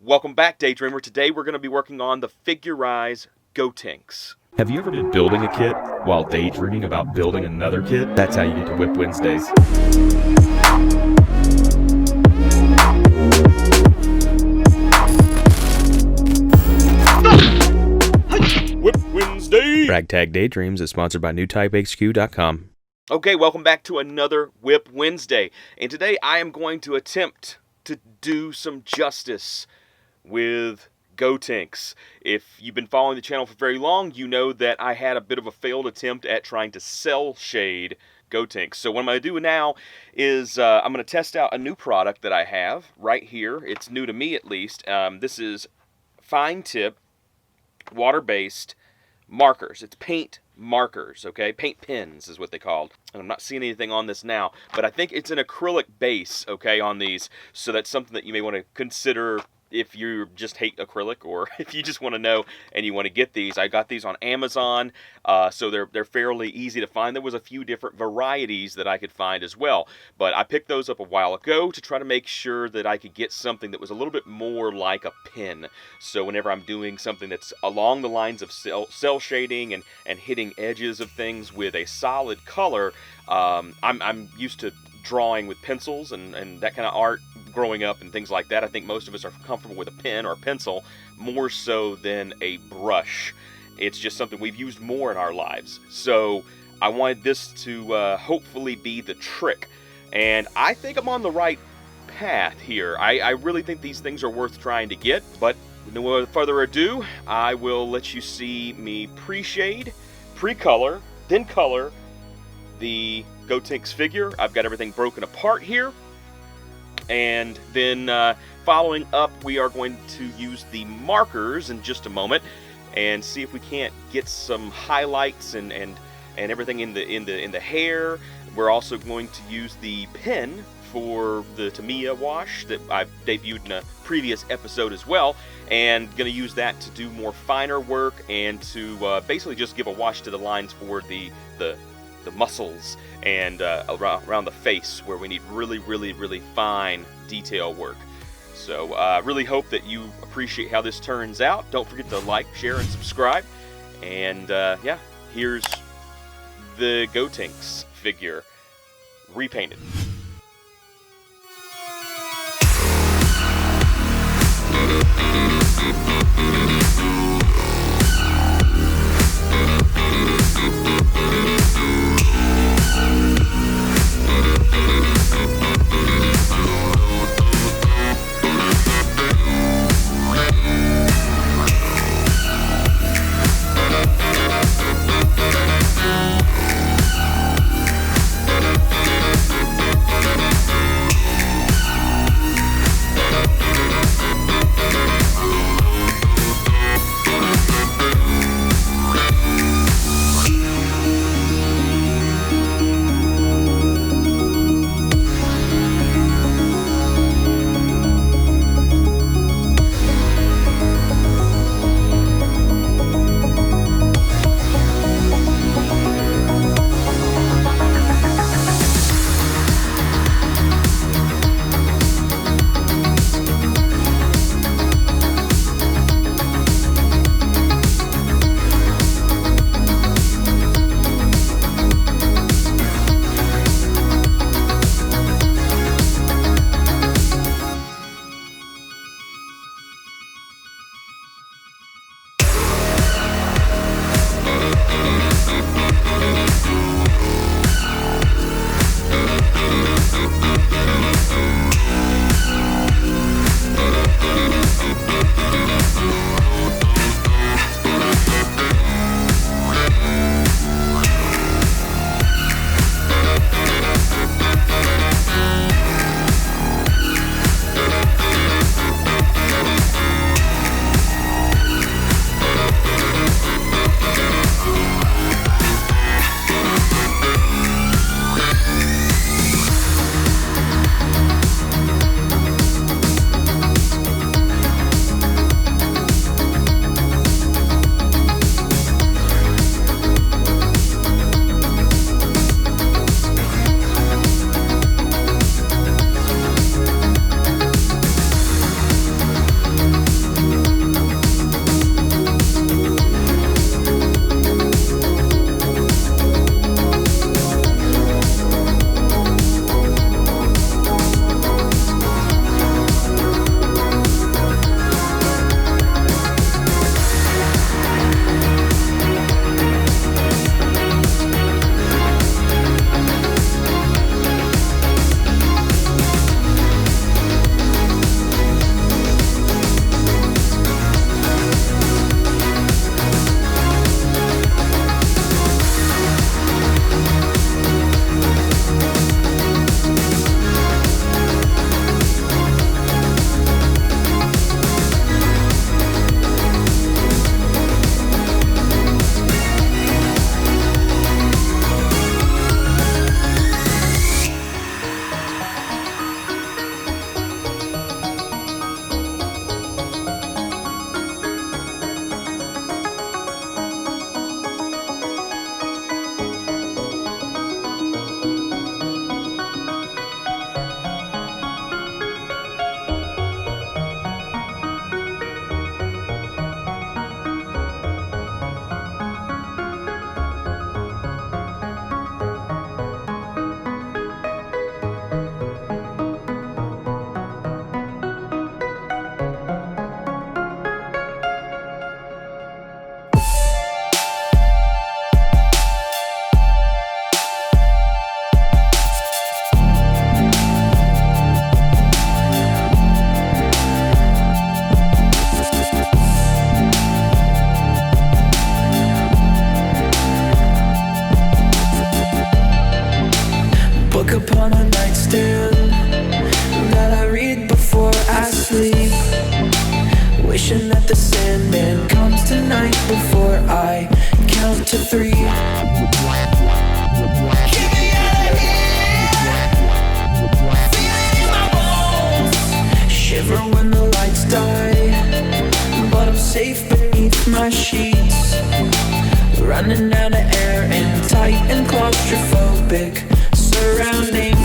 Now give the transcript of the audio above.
Welcome back, Daydreamer. Today we're going to be working on the Figurize Gotenks. Have you ever been building a kit while daydreaming about building another kit? That's how you get to WIP Wednesdays. WIP Wednesday! Ragtag Daydreams is sponsored by NewTypeHQ.com. Okay, welcome back to another WIP Wednesday. And today I am going to attempt to do some justice with Gotenks. If you've been following the channel for very long, you know that I had a bit of a failed attempt at trying to cell shade Gotenks. So what I'm going to do now is I'm going to test out a new product that I have right here. It's new to me at least. This is fine tip, water-based markers. It's paint markers, okay? Paint pens is what they called. And I'm not seeing anything on this now, but I think it's an acrylic base, okay, on these. So that's something that you may want to consider if you just hate acrylic, or if you just want to know and you want to get these. I got these on Amazon, so they're fairly easy to find. There was a few different varieties that I could find as well, but I picked those up a while ago to try to make sure that I could get something that was a little bit more like a pen. So whenever I'm doing something that's along the lines of cell shading and hitting edges of things with a solid color, I'm used to drawing with pencils and that kind of art growing up and things like that. I think most of us are comfortable with a pen or a pencil more so than a brush. It's just something we've used more in our lives. So I wanted this to hopefully be the trick. And I think I'm on the right path here. I really think these things are worth trying to get. But no further ado, I will let you see me pre-shade, pre-color, then color the Gotenks figure. I've got everything broken apart here. And then following up, we are going to use the markers in just a moment and see if we can't get some highlights and everything in the hair. We're also going to use the pen for the Tamiya wash that I've debuted in a previous episode as well, and going to use that to do more finer work and to basically just give a wash to the lines for the muscles and around the face where we need really fine detail work. So I really hope that you appreciate how this turns out. Don't forget to like, share, and subscribe. And yeah, here's the Gotenks figure repainted. before I count to 3. Get me out of here. Feel it in my bones. Shiver when the lights die, but I'm safe beneath my sheets. Running out of air and tight and claustrophobic, surrounding